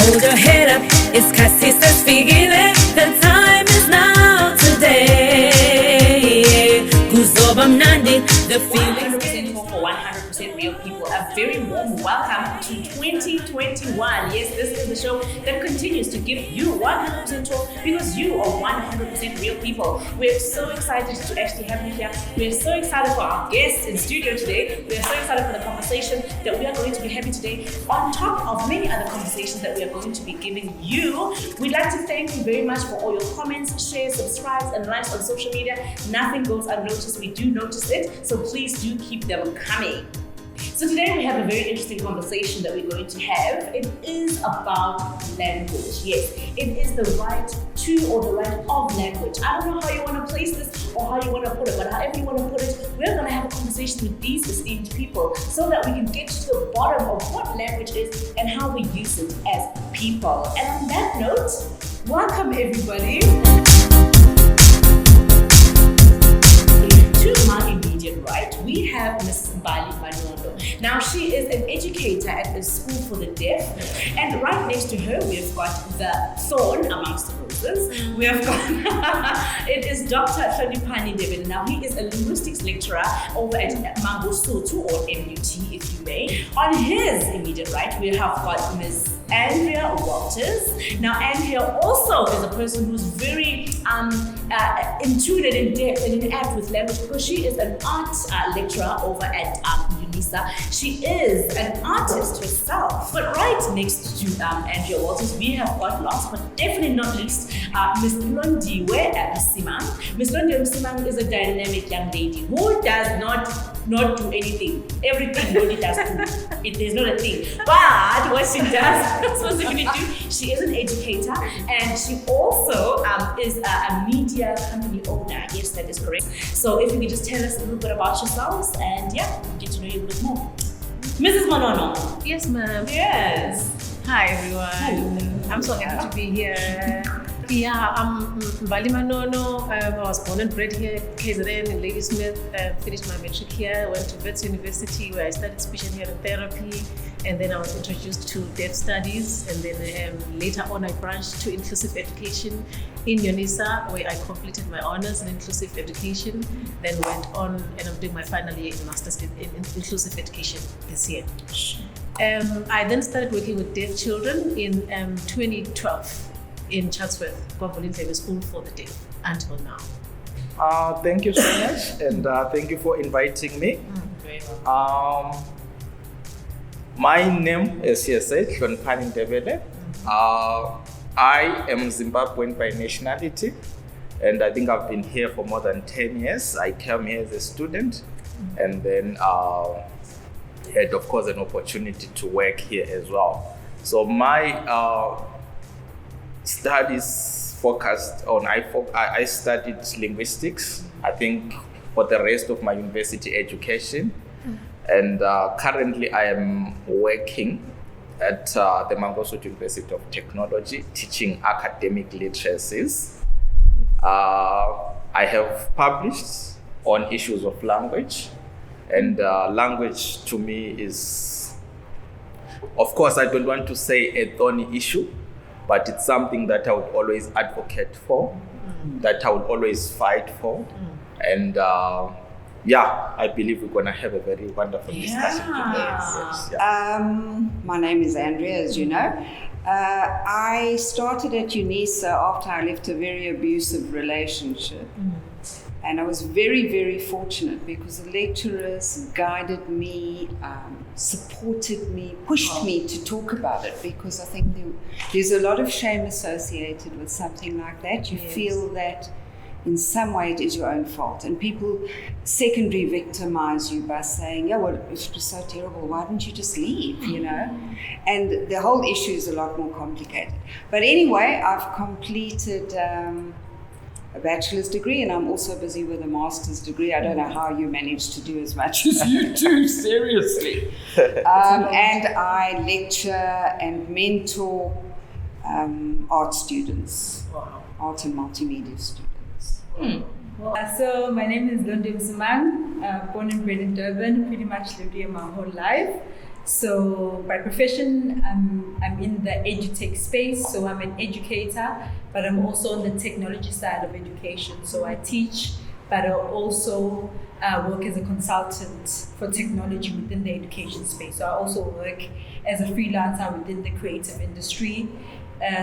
Hold your head up, it's Kasi says figile. The time is now today. Kuzoba mnandi, the feeling. 100% for 100% real people. A very warm welcome to 2021. Yes, this is the show that continues to give you 100% talk because you are 100% real people. We're so excited to actually have you here. We're so excited for our guests in studio today. We're so excited for the conversation that we are going to be having today. On top of many other conversations that we are going to be giving you, we'd like to thank you very much for all your comments, shares, subscribes, and likes on social media. Nothing goes unnoticed. We do notice it, so please do keep them coming. So today we have a very interesting conversation that we're going to have. It is about language. Yes, it is the right to or the right of language. I don't know how you want to place this or how you want to put it, but however you want to put it, we're going to have a conversation with these esteemed people so that we can get to the bottom of what language is and how we use it as people. And on that note, welcome everybody to my immediate right. We have Miss Mbali Manono. Now she is an educator at the School for the Deaf, and right next to her we've got the thorn amongst the roses. We have got it is Dr. Hloniphani Ndebele. Now he is a linguistics lecturer over at Mangosuthu or MUT, if you may. On his immediate right we have got Miss Andrea Walters. Now Andrea also is a person who's very intuited in depth and in apt with language because she is an art lecturer over at UNISA. She is an artist herself. But right next to Andrea Walters, we have got last but definitely not least, Miss Londiwe Msimang. Miss Londiwe Msimang is a dynamic young lady who does not do anything. Everything Lodi does do. There's not a thing. But what she does specifically do, she is an educator and she also is a media company owner. Yes, that is correct. So if you could just tell us a little bit about yourselves and yeah, get to know you a bit more. Mrs. Manono. Yes, ma'am. Yes. Hi, everyone. Hello. I'm so happy to be here. Yeah, I'm Mbali Manono. I was born and bred here at KZN in Ladysmith. Finished my matric here. Went to Wits University where I studied speech and hearing therapy. And then I was introduced to deaf studies. And then later on I branched to inclusive education in UNISA where I completed my honors in inclusive education. Then went on and I'm doing my final year in master's in inclusive education this year. I then started working with deaf children in 2012. In Chatsworth, Londiwe School for the Deaf until now. Thank you so much, and thank you for inviting me. My name is Hloniphani Ndebele. I am Zimbabwean by nationality, and I think I've been here for more than 10 years. I came here as a student, and then had, of course, an opportunity to work here as well. So my studies focused on, I studied linguistics, I think for the rest of my university education. And currently I am working at the Mangosuthu University of Technology, teaching academic literacies. I have published on issues of language, and language to me is, of course, I don't want to say a thorny issue, but it's something that I would always advocate for, that I would always fight for. And I believe we're gonna have a very wonderful discussion today. Yes, My name is Andrea, as you know. I started at UNISA after I left a very abusive relationship. And I was very, very fortunate because the lecturers guided me, supported me, pushed me to talk about it, because I think there's a lot of shame associated with something like that. You feel that in some way it is your own fault, and people secondary victimize you by saying, yeah, well, it was so terrible, why didn't you just leave, you know? And the whole issue is a lot more complicated. But anyway, I've completed a bachelor's degree, and I'm also busy with a master's degree. I don't know how you manage to do as much as you do, seriously. And I lecture and mentor art students, art and multimedia students. So my name is Londiwe Msimang, born and bred in Durban, pretty much lived here my whole life. So by profession, I'm in the EduTech space. So I'm an educator, but I'm also on the technology side of education. So I teach, but I also work as a consultant for technology within the education space. So I also work as a freelancer within the creative industry.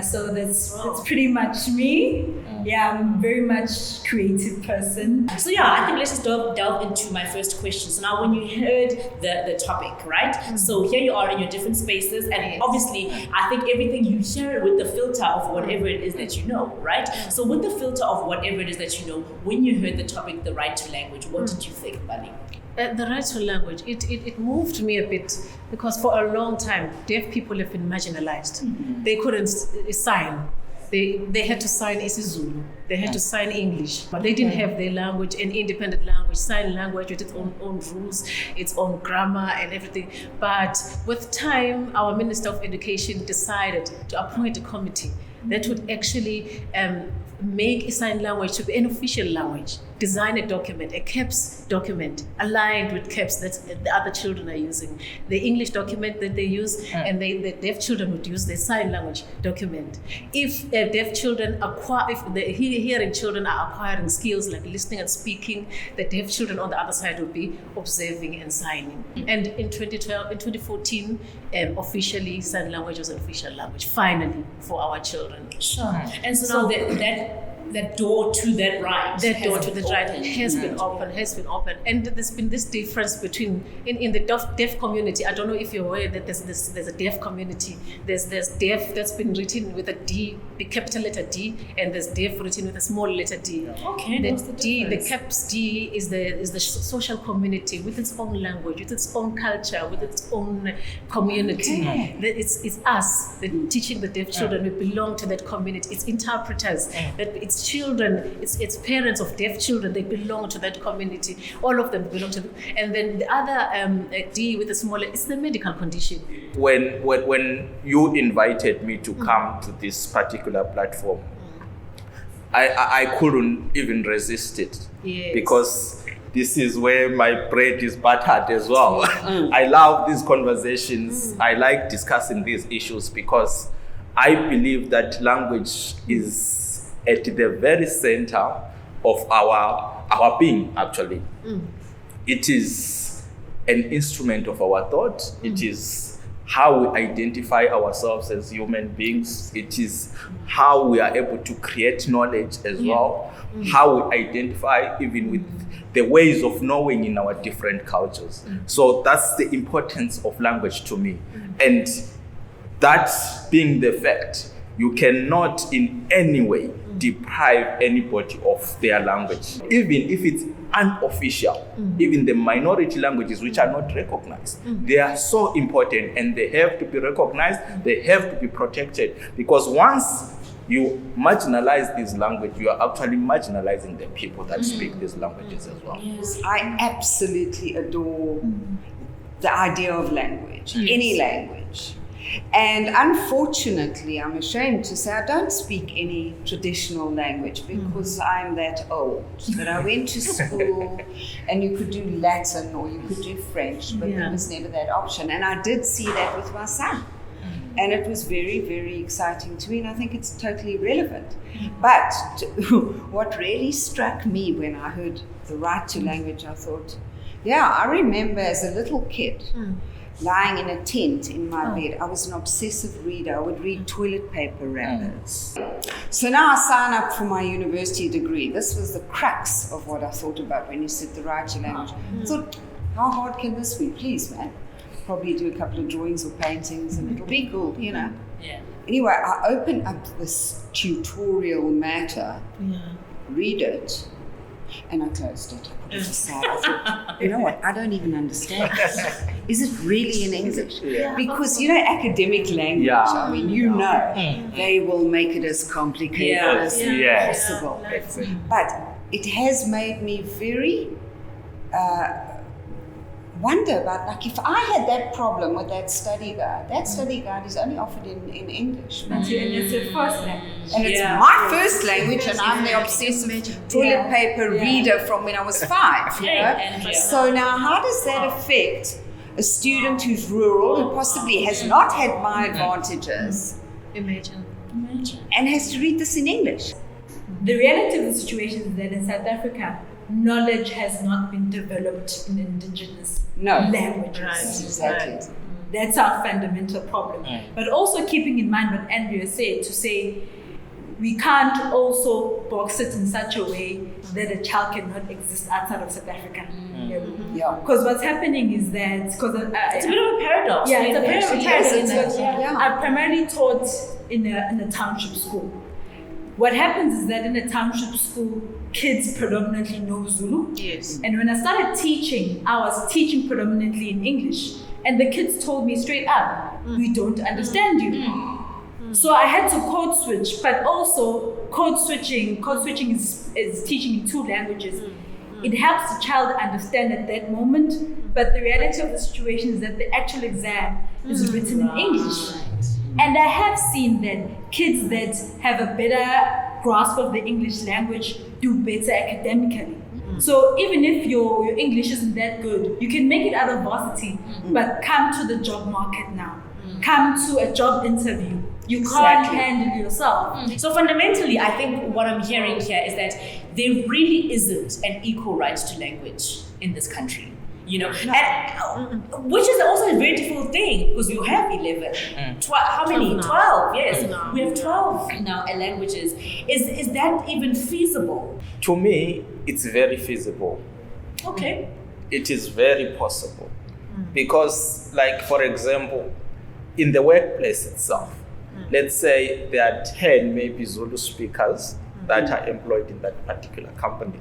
So that's pretty much me. Yeah, I'm very much creative person. So yeah, I think let's just delve into my first question. So now, when you heard the topic, right? So here you are in your different spaces, and obviously, I think everything you hear with the filter of whatever it is that you know, right? So with the filter of whatever it is that you know, when you heard the topic, the right to language, what did you think, Mbali? The right to language, it moved me a bit, because for a long time, deaf people have been marginalized. They couldn't sign. They had to sign isiZulu. They had to sign English, but they didn't have their language, an independent language, sign language with its own rules, its own grammar and everything. But with time, our Minister of Education decided to appoint a committee that would actually make sign language to be an official language, design a document, a CAPS document, aligned with CAPS that the other children are using. The English document that they use, and the deaf children would use the sign language document. If deaf children if the hearing children are acquiring skills like listening and speaking, the deaf children on the other side would be observing and signing. And in 2014, officially sign language was an official language, finally, for our children. Sure. And so now that door to that right. That door to the right has been open. And there's been this difference between, in the deaf community, I don't know if you're aware that there's a deaf community. There's deaf that's been written with a D, the capital letter D, and there's deaf written with a small letter D. Okay, the CAPS D is the social community with its own language, with its own culture, with its own community. Okay. It's us, teaching the deaf children. We belong to that community. It's interpreters, that it's children, it's parents of deaf children, they belong to that community. All of them belong to and then the other D with the smaller, it's the medical condition. When you invited me to come to this particular platform, I couldn't even resist it. Yes. Because this is where my bread is buttered as well. I love these conversations. I like discussing these issues because I believe that language is at the very center of our being, actually. It is an instrument of our thought. It is how we identify ourselves as human beings. It is how we are able to create knowledge as well. How we identify even with the ways of knowing in our different cultures. So that's the importance of language to me. And that being the fact, you cannot in any way deprive anybody of their language, even if it's unofficial. Even the minority languages which are not recognized, they are so important and they have to be recognized, they have to be protected, because once you marginalize this language, you are actually marginalizing the people that speak these languages as well. Yes, I absolutely adore the idea of language, any language. And unfortunately, I'm ashamed to say I don't speak any traditional language because I'm that old. But I went to school and you could do Latin or you could do French, but there was never that option. And I did see that with my son. And it was very, very exciting to me, and I think it's totally relevant. But what really struck me when I heard the right to language, I thought, I remember as a little kid, lying in a tent in my bed. I was an obsessive reader. I would read toilet paper wrappers. So now I sign up for my university degree. This was the crux of what I thought about when you said the right to language. I thought, how hard can this be? Please, man. Probably do a couple of drawings or paintings and it'll be cool, you know. Yeah. Anyway, I open up this tutorial matter, read it, and I closed it. I put it aside. I thought, you know what? I don't even understand this. Is it really in English? Because, you know, academic language, I mean, they will make it as complicated as possible. But it has made me very wonder about, like, if I had that problem with that study guide is only offered in English. And it's your first language. And it's my first language, and I'm the obsessive toilet paper reader from when I was 5. You know? So now, how does that affect a student who's rural, who possibly has not had my advantages, Imagine. and has to read this in English. The reality of the situation is that in South Africa, knowledge has not been developed in indigenous languages. Right. Exactly. Right. That's our fundamental problem. But also keeping in mind what Andrea said, to say we can't also box it in such a way that a child cannot exist outside of South Africa. Yeah. Because what's happening is that, It's a bit of a paradox. yeah, it's a Yes, very yes, paradox. Yeah. I primarily taught in a township school. What happens is that in a township school, kids predominantly know Zulu. Yes. And when I started teaching, I was teaching predominantly in English. And the kids told me straight up, we don't understand you. So I had to code switch, but also code switching is teaching in two languages. It helps the child understand at that moment, but the reality of the situation is that the actual exam is written in English. And I have seen that kids that have a better grasp of the English language do better academically. So even if your English isn't that good, you can make it out of varsity, but come to the job market now. Come to a job interview. You can't handle yourself. So fundamentally, I think what I'm hearing here is that there really isn't an equal right to language in this country. You know, and, which is also a very difficult thing because you have 11. How many? 12, yes. We have 12 now languages. Is that even feasible? To me, it's very feasible. Okay. It is very possible. Because, like, for example, in the workplace itself, let's say there are 10 maybe Zulu speakers that are employed in that particular company.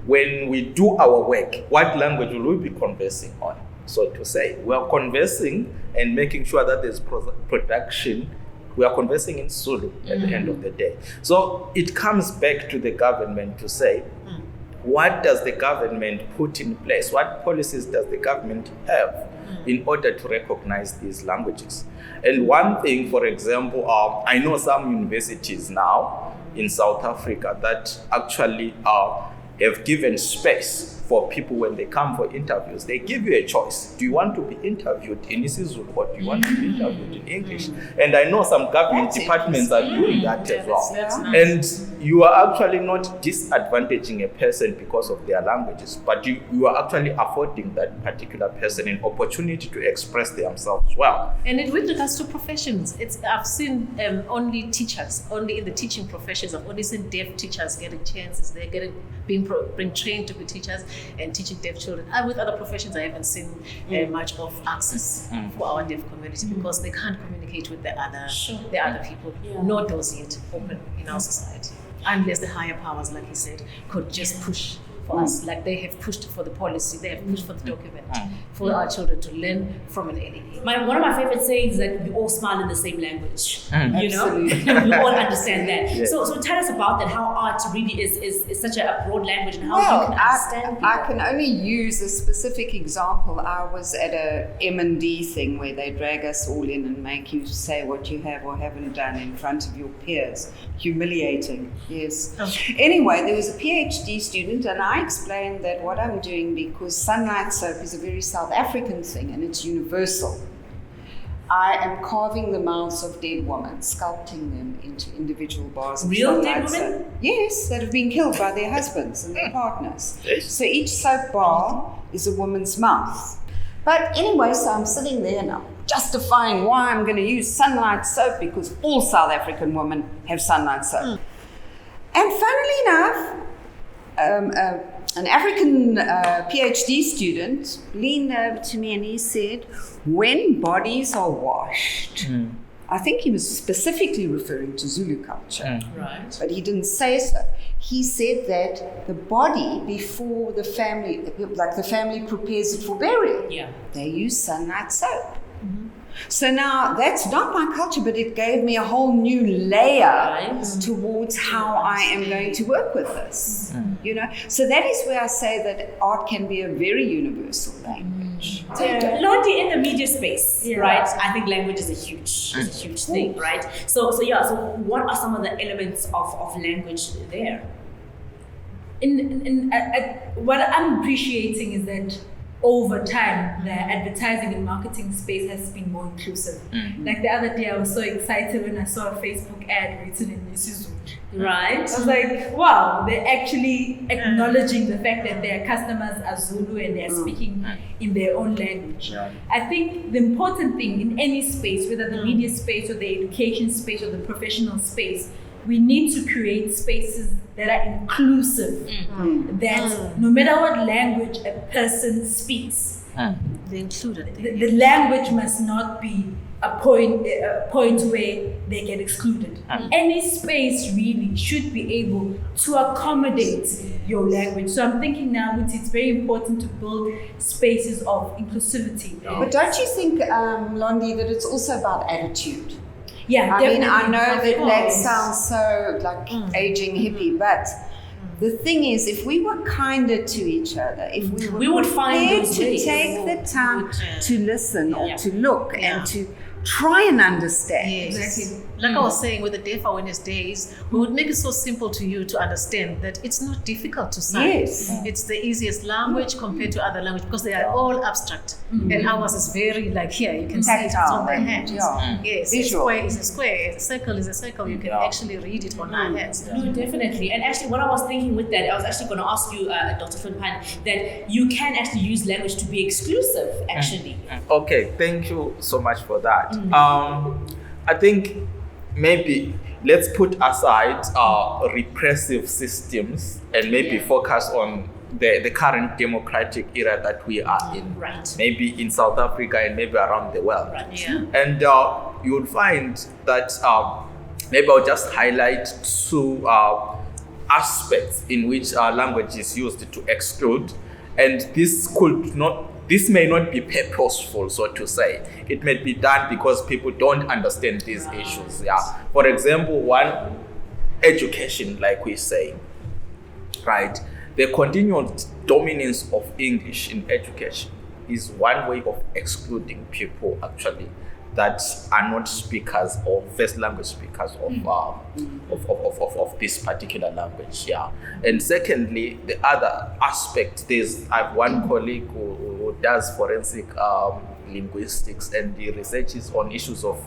When we do our work, what language will we be conversing on, so to say? We are conversing and making sure that there's production. We are conversing in Zulu at the end of the day. So it comes back to the government to say, what does the government put in place? What policies does the government have in order to recognize these languages? And one thing, for example, I know some universities now in South Africa that actually have given space for people when they come for interviews. They give you a choice. Do you want to be interviewed in isiZulu or do you want to be interviewed in English? And I know some government departments are doing that as well. That's nice. And you are actually not disadvantaging a person because of their languages, but you are actually affording that particular person an opportunity to express themselves well. And with regards to professions, I've seen only in the teaching professions. I've only seen deaf teachers getting chances. They're being trained to be teachers and teaching deaf children. With other professions, I haven't seen much of access for our deaf community because they can't communicate with the other people, nor does it open in our society. Unless the higher powers, like you said, could just push for us, like they have pushed for the policy, they have pushed for the document, for our children to learn from an early age. One of my favorite sayings is that we all smile in the same language. You know, Absolutely. we all understand that. Yes. So tell us about that. How art really is such a broad language, and how you can understand people. I can only use a specific example. I was at a M&D thing where they drag us all in and make you say what you have or haven't done in front of your peers. Humiliating, yes. Anyway, there was a PhD student and I explained that what I'm doing, because sunlight soap is a very South African thing and it's universal. I am carving the mouths of dead women, sculpting them into individual bars of Real sunlight dead soap. women? Yes, that have been killed by their husbands and their partners. So each soap bar is a woman's mouth. But anyway, so I'm sitting there now, justifying why I'm going to use sunlight soap, because all South African women have sunlight soap. And funnily enough, an African PhD student leaned over to me and he said, when bodies are washed, I think he was specifically referring to Zulu culture, Right. but he didn't say so. He said that the body, before the family, like the family prepares it for burial, they use sunlight soap. So now that's not my culture, but it gave me a whole new layer towards how I am going to work with this. You know, so that is where I say that art can be a very universal language. Londi, in the media space, right? I think language is a huge thing, right? So what are some of the elements of language there? What I'm appreciating is that over time, the advertising and marketing space has been more inclusive. Like the other day, I was so excited when I saw a Facebook ad written in isiZulu. Right. I was like, wow, they're actually acknowledging the fact that their customers are Zulu and they're speaking in their own language. Yeah. I think the important thing in any space, whether the media space or the education space or the professional space, we need to create spaces that are inclusive, that no matter what language a person speaks, They included. the language must not be a point where they get excluded. Any space really should be able to accommodate your language. So I'm thinking now it's very important to build spaces of inclusivity. But don't you think, Londi, that it's also about attitude? Yeah, I mean, I definitely. know Of that course. sounds so like aging hippie, but the thing is, if we were kinder to each other, if we would were find prepared those to ways. take the time to listen or Yeah. to look and to try and understand. Yes. Exactly. Like I was saying with the Deaf Awareness Days, we would make it so simple to you to understand that it's not difficult to sign. Yes. It's the easiest language compared to other languages because they are all abstract. And ours is very like here, you can see it Tactile on the language, hands. yeah. Yes, Visual. a square is a square, a circle is a circle. You can Yeah. actually read it on our hands. No, definitely. And actually, what I was thinking with that, I was actually going to ask you, Dr. Hloniphani, that you can actually use language to be exclusive, actually. Okay, thank you so much for that. I think maybe let's put aside repressive systems and maybe focus on the current democratic era that we are in. Right. Maybe in South Africa and maybe around the world. Right. Yeah. And you'll find that maybe I'll just highlight two aspects in which language is used to exclude. And this may not be purposeful, so to say. It may be done because people don't understand these issues. Yeah. For example, one, education, like we say, right? The continued dominance of English in education is one way of excluding people actually that are not speakers or first language speakers of this particular language. Yeah. And secondly, the other aspect, I have one colleague who does forensic linguistics, and he researches on issues of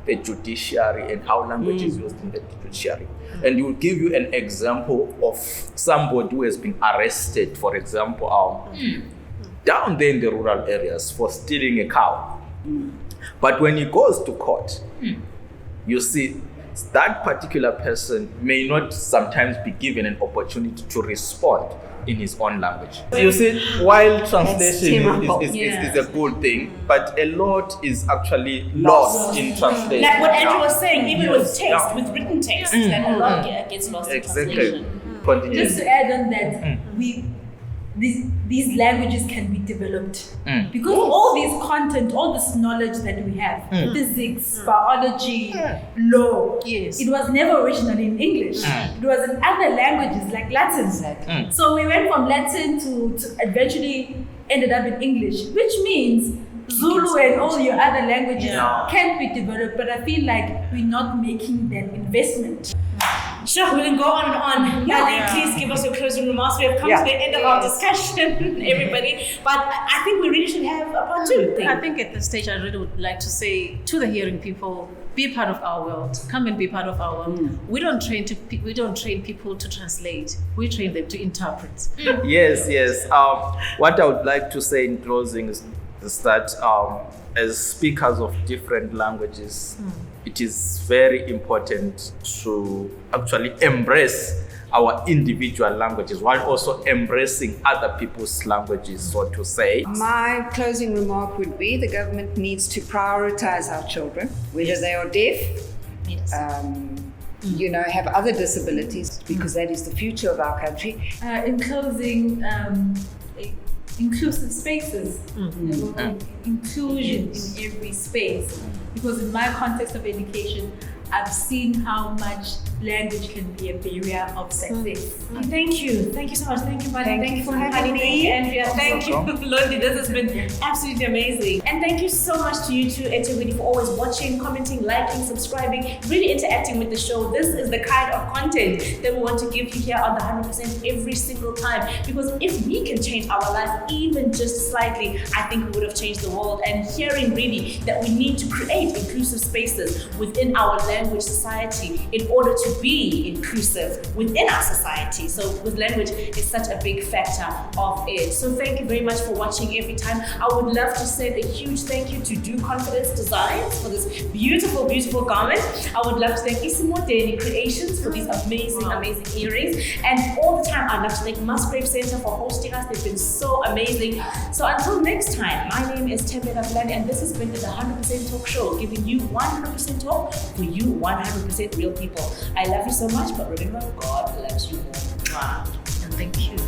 the judiciary and how language is used in the judiciary. And he will give you an example of somebody who has been arrested, for example, down there in the rural areas for stealing a cow. But when he goes to court, you see that particular person may not sometimes be given an opportunity to respond in his own language. You see, while translation is a good thing, but a lot is actually lost in translation. Like what Andrew was saying, even with text, Yeah. with written text, that a lot gets lost in Exactly. translation. Continue. Just to add on that, these languages can be developed because all this content, all this knowledge that we have, physics, biology, law, Yes. it was never originally in English. It was in other languages like Latin. So we went from Latin to eventually ended up in English, which means Zulu and all your other languages can be developed, but I feel like we're not making that investment. Sure, we can go on and on. Mbali, please give us your closing remarks. We have come to the end of our discussion, everybody. But I think we really should have a part two thing. I think at this stage, I really would like to say to the hearing people, be part of our world. Come and be part of our world. We don't train people to translate. We train them to interpret. Yes. What I would like to say in closing is that as speakers of different languages, it is very important to actually embrace our individual languages while also embracing other people's languages, so to say. My closing remark would be the government needs to prioritize our children, whether they are deaf, have other disabilities, because that is the future of our country. In closing, inclusive spaces, inclusion in every space. Because in my context of education, I've seen how much language can be a barrier of success. Thank you so much. Thank you, Mbali. Thank you for having me. Thank you, Andrea. Thank you, Londi. This has been absolutely amazing. And thank you so much to you too, EduTech, for always watching, commenting, liking, subscribing, really interacting with the show. This is the kind of content that we want to give you here on the 100% every single time. Because if we can change our life even just slightly, I think we would have changed the world. And hearing really that we need to create inclusive spaces within our language society in order to be inclusive within our society. So with language is such a big factor of it. So thank you very much for watching every time. I would love to send a huge thank you to Do Confidence Designs for this beautiful, beautiful garment. I would love to thank Isimo Daily Creations for these amazing, amazing earrings. And all the time, I'd love to thank Musgrave Center for hosting us. They've been so amazing. So until next time, my name is Tembela Blani, and this has been the 100% Talk Show, giving you 100% talk for you 100% real people. I love you so much, but remember, God loves you more. Wow. And thank you.